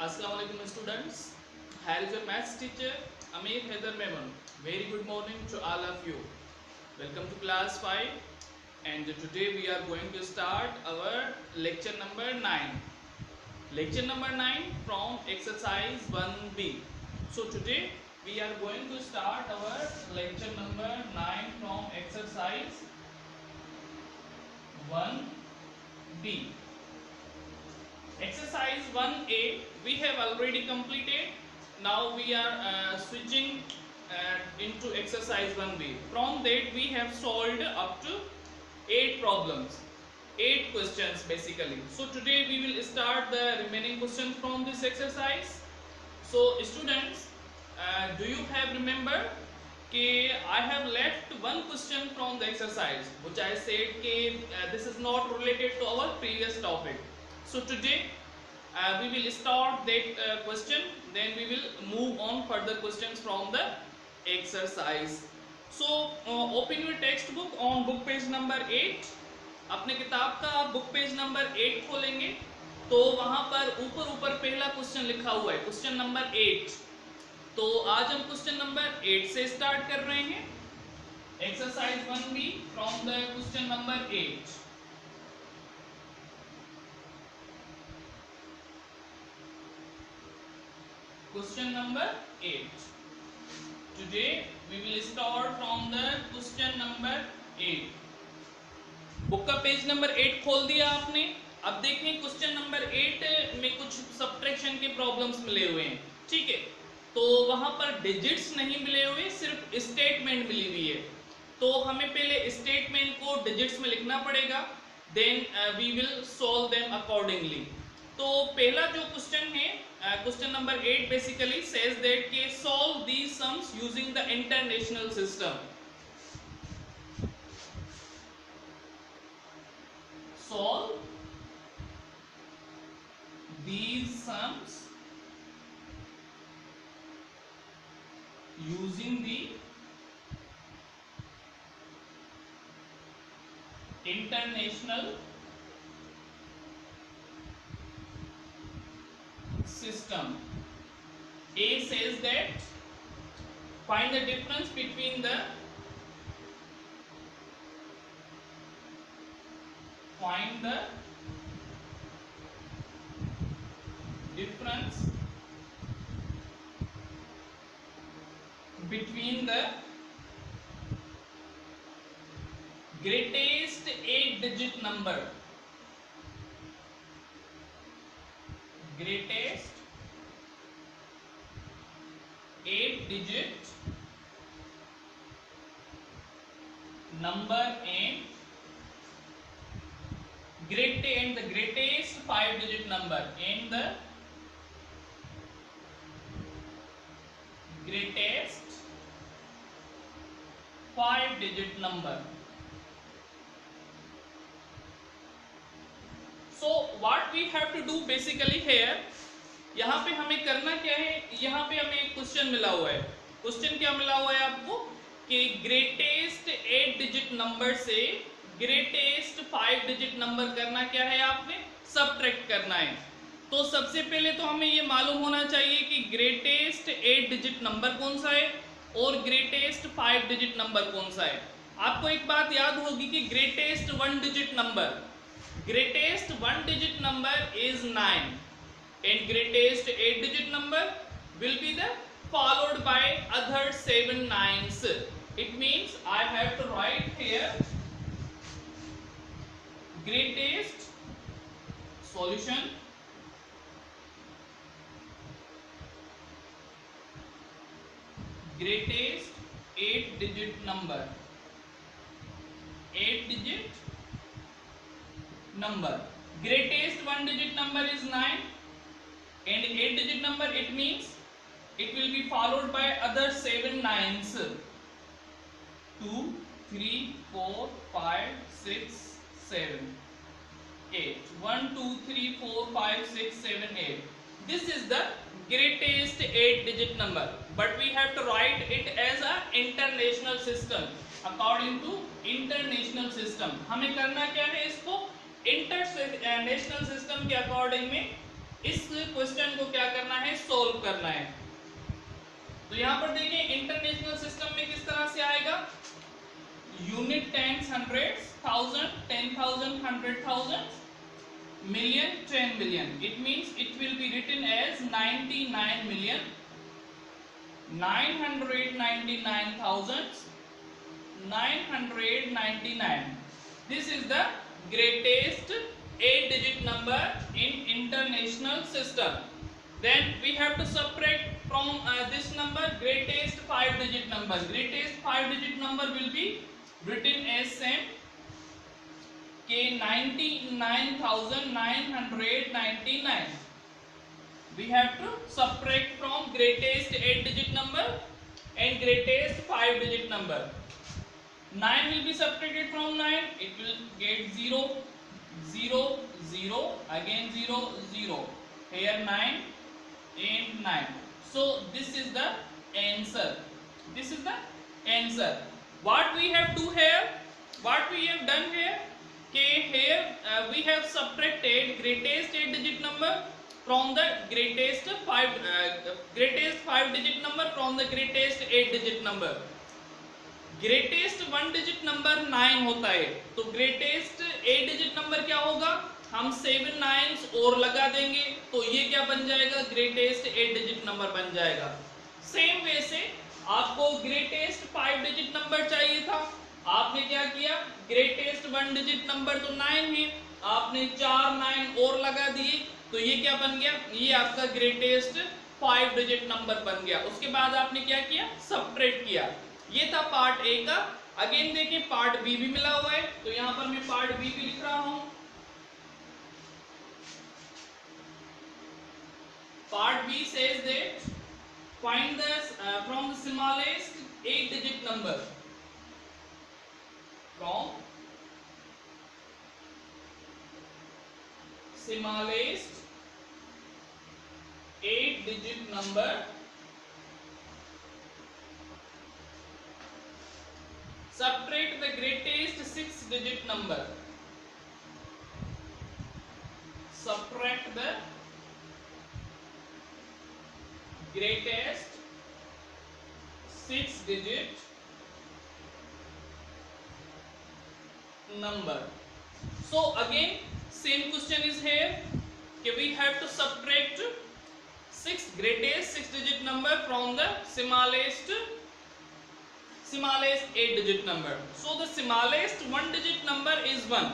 Assalamu alaikum students. Here is your maths teacher Amir Haider Memon. Very good morning to all of you. Welcome to class 5 and today we are going to start our lecture number 9. Lecture number 9 from exercise 1B. So today we are going to start our lecture number 9 from exercise 1B. Exercise 1A we have already completed. Now we are switching into exercise 1B. From that we have solved up to 8 problems, 8 questions basically. So today we will start the remaining questions from this exercise. So students, do you have remember कि I have left one question from the exercise which I said कि this is not related to our previous topic. So today we will start that question, then we will move on further questions from the exercise. So open your textbook on book page number 8. अपने किताब का आप book page number 8 खोलेंगे तो वहां पर ऊपर ऊपर पहला क्वेश्चन लिखा हुआ है, क्वेश्चन नंबर 8. तो आज हम क्वेश्चन नंबर 8 से स्टार्ट कर रहे हैं. Exercise 1B from the question number 8. Question number 8. Today we will start from the question number 8. Book का पेज नंबर 8 खोल दिया आपने. अब देखें क्वेश्चन नंबर 8 में कुछ सब्ट्रैक्शन के प्रॉब्लम्स मिले हुए हैं. ठीक है, तो वहां पर डिजिट्स नहीं मिले हुए, सिर्फ स्टेटमेंट मिली हुई है. तो हमें पहले स्टेटमेंट को डिजिट्स में लिखना पड़ेगा, then we will solve them accordingly. तो पहला जो क्वेश्चन है, question number 8 basically says that के solve these sums using the international system. Solve these sums using the international system. A says that find the difference between the difference between the greatest 8-digit number, greatest 8-digit number and the greatest 5-digit number and the greatest 5-digit number. So what we have to do basically here, यहाँ पे हमें करना क्या है, यहाँ पे हमें एक क्वेश्चन मिला हुआ है. क्वेश्चन क्या मिला हुआ है आपको कि ग्रेटेस्ट 8-डिजिट नंबर से ग्रेटेस्ट 5-डिजिट नंबर करना क्या है, आपने सबट्रैक्ट करना है. तो सबसे पहले तो हमें ये मालूम होना चाहिए कि ग्रेटेस्ट 8-डिजिट नंबर कौन सा है और ग्रेटेस्ट 5-डिजिट नंबर कौन सा है. आपको एक बात याद होगी कि greatest one digit number, greatest 1-digit number is 9 and greatest 8-digit number will be the followed by other 7 nines. It means I have to write here greatest solution greatest 8-digit number, 8-digit number. Greatest 1-digit number is 9 and 8-digit number, it means it will be followed by other 7 nines. 2 3 4 5 6 7 8. 1 2 3 4 5 6 7 8. This is the greatest 8-digit number, but we have to write it as a international system, according to international system. हमें करना क्या है, इसको international system के according में इस question को क्या करना है, सोल्व करना है। तो यहां पर देखें इंटरनेशनल सिस्टम में किस तरह से आएगा, unit, tens, hundreds, thousand, 10,000, 100,000, million, 10 million. It means it will be written as 99 million 999,999. This is the greatest 8-digit number in international system. Then we have to subtract from this number greatest 5-digit number. Greatest 5-digit number will be written as same K 99,999. We have to subtract from greatest 8-digit number and greatest 5-digit number. 9 will be subtracted from 9, it will get 0, 0, 0, again 0, 0. Here 9 and 9. So this is the answer. This is the answer. What we have to here? What we have done here? Okay, here we have subtracted greatest 8-digit number from the greatest 5-digit number from the greatest 8-digit number. Greatest 1-digit number 9 होता है, तो greatest 8-digit number क्या होगा, हम 7 9s और लगा देंगे तो ये क्या बन जाएगा, ग्रेटेस्ट 8-digit नंबर बन जाएगा। सेम वे से आपको ग्रेटेस्ट 5-digit नंबर चाहिए था, आपने क्या किया, ग्रेटेस्ट 1-digit नंबर तो 9 है, आपने 4 9 और लगा दिए तो ये क्या बन गया, ये आपका ग्रेटेस्ट 5-digit नंबर बन गया। उसके बाद आपने क्या किया, सब्ट्रैक्ट किया। ये था पार्ट ए का। अगेन देखिए पार्ट बी भी मिला हुआ है, तो यहां पर मैं पार्ट बी भी लिख रहा हूं। Part B says that find the from the smallest 8-digit number, from smallest 8-digit number subtract the greatest 6-digit number, subtract the greatest 6-digit number. So again same question is here कि we have to subtract greatest 6-digit number from the smallest 8-digit number. So the smallest 1-digit number is 1.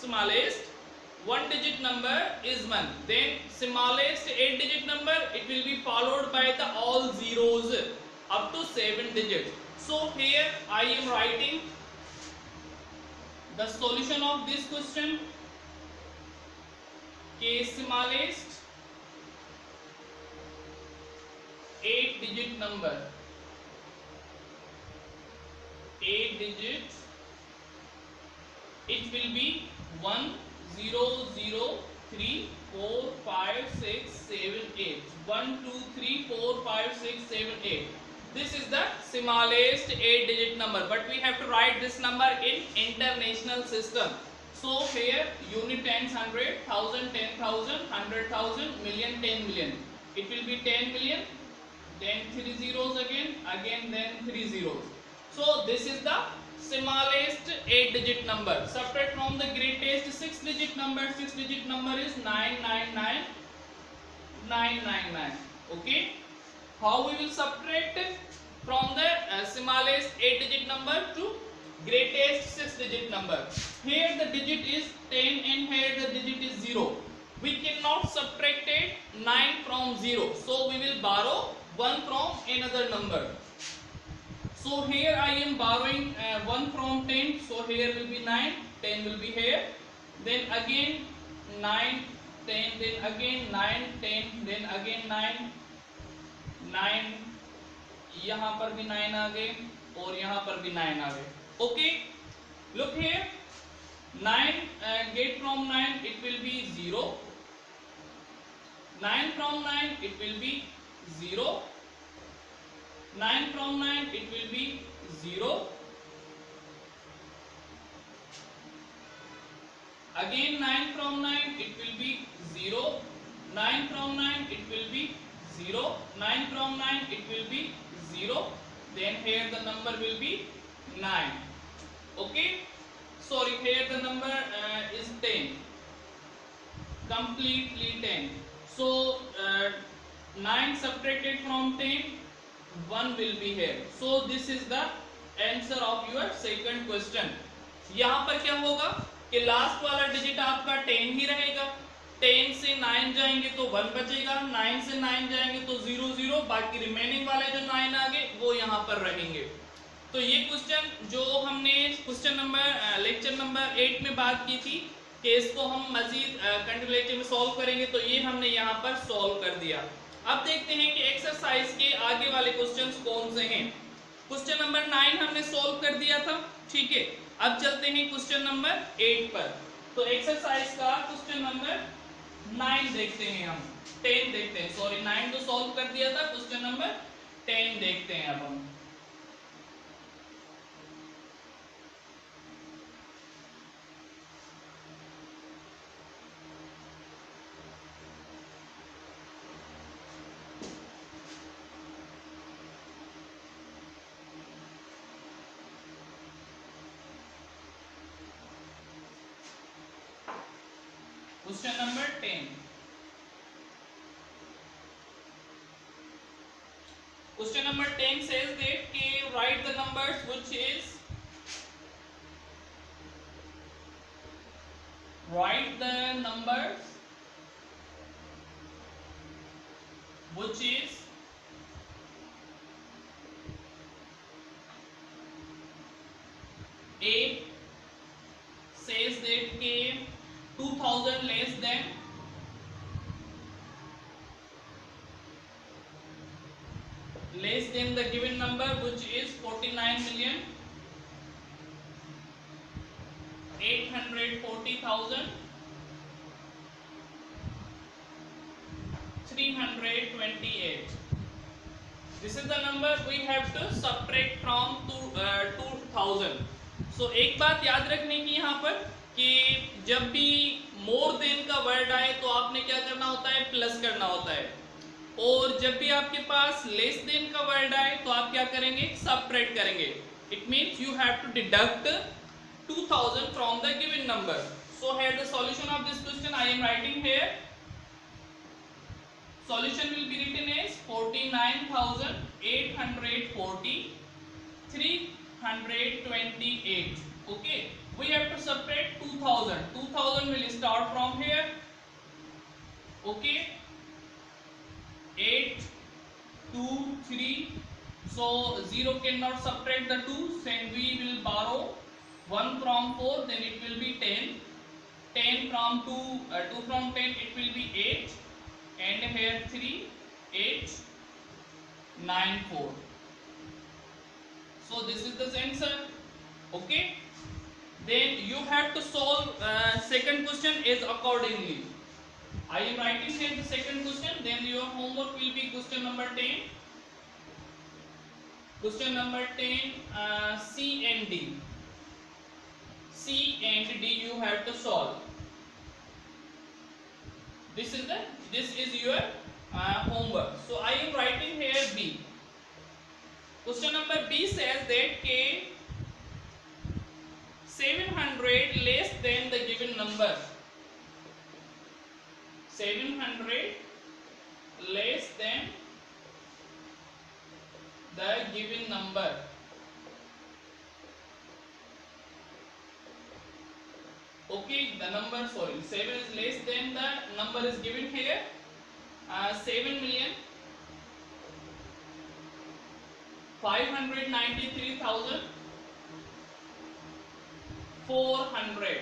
Smallest 1-digit number is 1. Then smallest 8-digit number, it will be followed by the all zeros up to 7 digits. So here I am writing the solution of this question. K smallest 8-digit number, 8-digit, it will be 1 0 0 3 4 5 6 7 8, 1 2 3 4 5 6 7 8. This is the smallest 8-digit number, but we have to write this number in international system. So here unit, tens, 100, 1000, 10,000, 100,000, million, 10 million. It will be 10 million, then 3 zeros again, then 3 zeros. So this is the smallest 8-digit number. Subtract from the greatest 6-digit number. 6-digit number is 999,999. Okay. How we will subtract from the smallest 8-digit number to greatest 6-digit number? Here the digit is 10 and here the digit is 0. We cannot subtract 9 from 0. So we will borrow 1 from another number. So here I am borrowing 1 from 10. So here will be 9. 10 will be here. Then again 9, 10. Then again 9, 10. Then again 9. 9, यहाँ पर भी 9 आ गए और यहाँ पर भी 9 आ गए. Okay, look here. 9 get from 9 it will be 0. 9 from 9 it will be 0. 9 from 9 it will be 0. Again 9 from 9 it will be 0. 9 from 9 it will be 0, 9 from 9 it will be 0, then here the number will be 9. Okay, sorry, here the number is 10, completely 10. So 9 subtracted from 10, 1 will be here. So this is the answer of your second question. यहाँ पर क्या होगा कि last वाला digit आपका 10 ही रहेगा, 10 से 9 जाएंगे तो 1 बचेगा, 9 से 9 जाएंगे तो 0 0, बाकी रिमेनिंग वाले जो 9 आ गए वो यहाँ पर रहेंगे। तो ये क्वेश्चन जो हमने क्वेश्चन नंबर लेक्चर नंबर 8 में बात की थी कि इसको हम मजीद कंटिन्यू लेक्चर में सॉल्व करेंगे, तो ये हमने यहाँ पर सॉल्व कर दिया। अब देखते हैं कि एक्सरसाइज के आगे वाले क्वेश्चंस कौन से हैं। क्वेश्चन नंबर 9 हमने सॉल्व कर दिया था, ठीक है। अब चलते हैं क्वेश्चन नंबर 8 पर। तो एक्सरसाइज का क्वेश्चन नंबर 9 देखते हैं, हम 10 देखते हैं, सॉरी 9 तो सॉल्व कर दिया था, क्वेश्चन नंबर 10 देखते हैं अब हम। Question number 10. Question number 10 says that write the numbers which is A says that 2000 less than the given number which is 49,840,328. This is the number we have to subtract from 2000. So एक बात याद रखने की यहाँ पर कि जब भी मोर देन का वर्ड आए तो आपने क्या करना होता है, प्लस करना होता है, और जब भी आपके पास लेस देन का वर्ड आए तो आप क्या करेंगे, सबट्रैक्ट करेंगे. It means you have to deduct 2000 from the given number. So here the solution of this question I am writing here. Solution will be written as 49,840,328. Okay, we have to subtract 2000. 2000 will start from here. Okay, 8 2 3, so 0 cannot subtract the 2, then we will borrow 1 from 4, then it will be 10. 10 from 2 from 10 it will be 8, and here 3 8 9 4. So this is the answer. Okay, then you have to solve second question is accordingly. I am writing here the second question, then your homework will be question number 10. Question number 10, C and D. C and D you have to solve. This is your homework. So I am writing here B. Question number B says that 700 less than the given number. 700 less than the given number. Okay, the number, sorry, 7 is less than the number is given here. 7,593,400.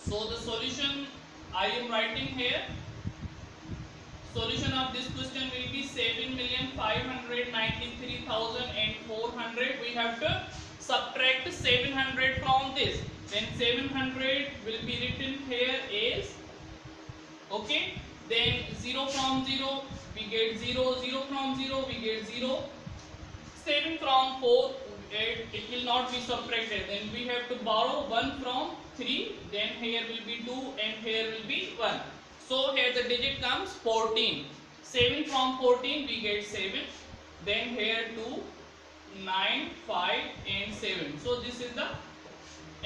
So the solution I am writing here. Solution of this question will be 7,593,400. We have to subtract 700 from this. Then 700 will be written here as, okay, then 0 from 0 we get 0, 0 from 0 we get 0, 7 from 4 it will not be subtracted, then we have to borrow 1 from 3, then here will be 2 and here will be 1. So here the digit comes 14. 7 from 14 we get 7. Then here 2, 9, 5 and 7. So this is the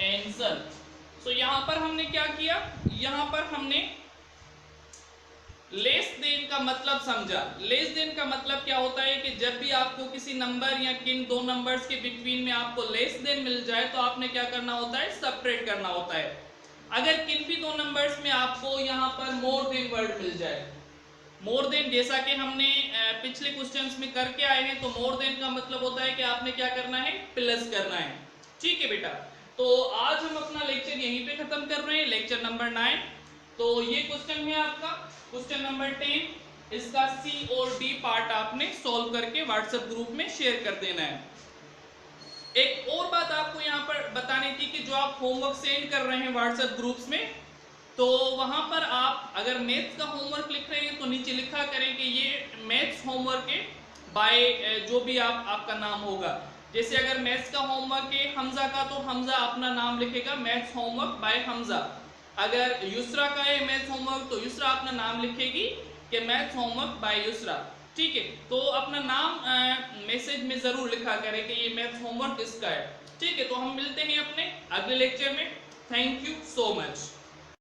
answer. So यहाँ पर हमने क्या किया, यहाँ पर हमने less than का मतलब समझा। लेस देन का मतलब क्या होता है कि जब भी आपको किसी नंबर या किन दो नंबर्स के बिटवीन में आपको लेस देन मिल जाए तो आपने क्या करना होता है, सेपरेट करना होता है। अगर किन भी दो नंबर्स में आपको यहाँ पर मोर देन वर्ड मिल जाए, मोर देन जैसा कि हमने पिछले क्वेश्चंस में करके आए हैं, तो मोर देन का मतलब होता है कि आपने क्या करना है, प्लस करना है। ठीक है बेटा, तो आज हम अपना लेक्चर यहीं पे खत्म कर रहे हैं, लेक्चर नंबर 9। तो ये क्वेश्चन है आपका क्वेश्चन नंबर 10। इसका सी और डी पार्ट आपने सॉल्व करके व्हाट्सएप ग्रुप में शेयर कर देना है। एक और बात आपको यहाँ पर बतानी थी कि जो आप होमवर्क सेंड कर रहे हैं व्हाट्सएप ग्रुप्स में, तो वहां पर आप अगर मैथ्स का होमवर्क लिख रहे हैं तो नीचे लिखा करें कि ये मैथ्स होमवर्क है बाय जो भी आपका नाम होगा। जैसे अगर मैथ्स का होमवर्क है हमजा का, तो हमजा अपना नाम लिखेगा मैथ्स होमवर्क बाय हमजा। अगर युसरा का है मैथ्स होमवर्क तो युसरा अपना नाम लिखेगी कि मैथ्स होमवर्क बाय युसरा। ठीक है, तो अपना नाम मैसेज में जरूर लिखा करें कि ये मैथ्स होमवर्क किसका है। ठीक है, तो हम मिलते हैं अपने अगले लेक्चर में। Thank you so much.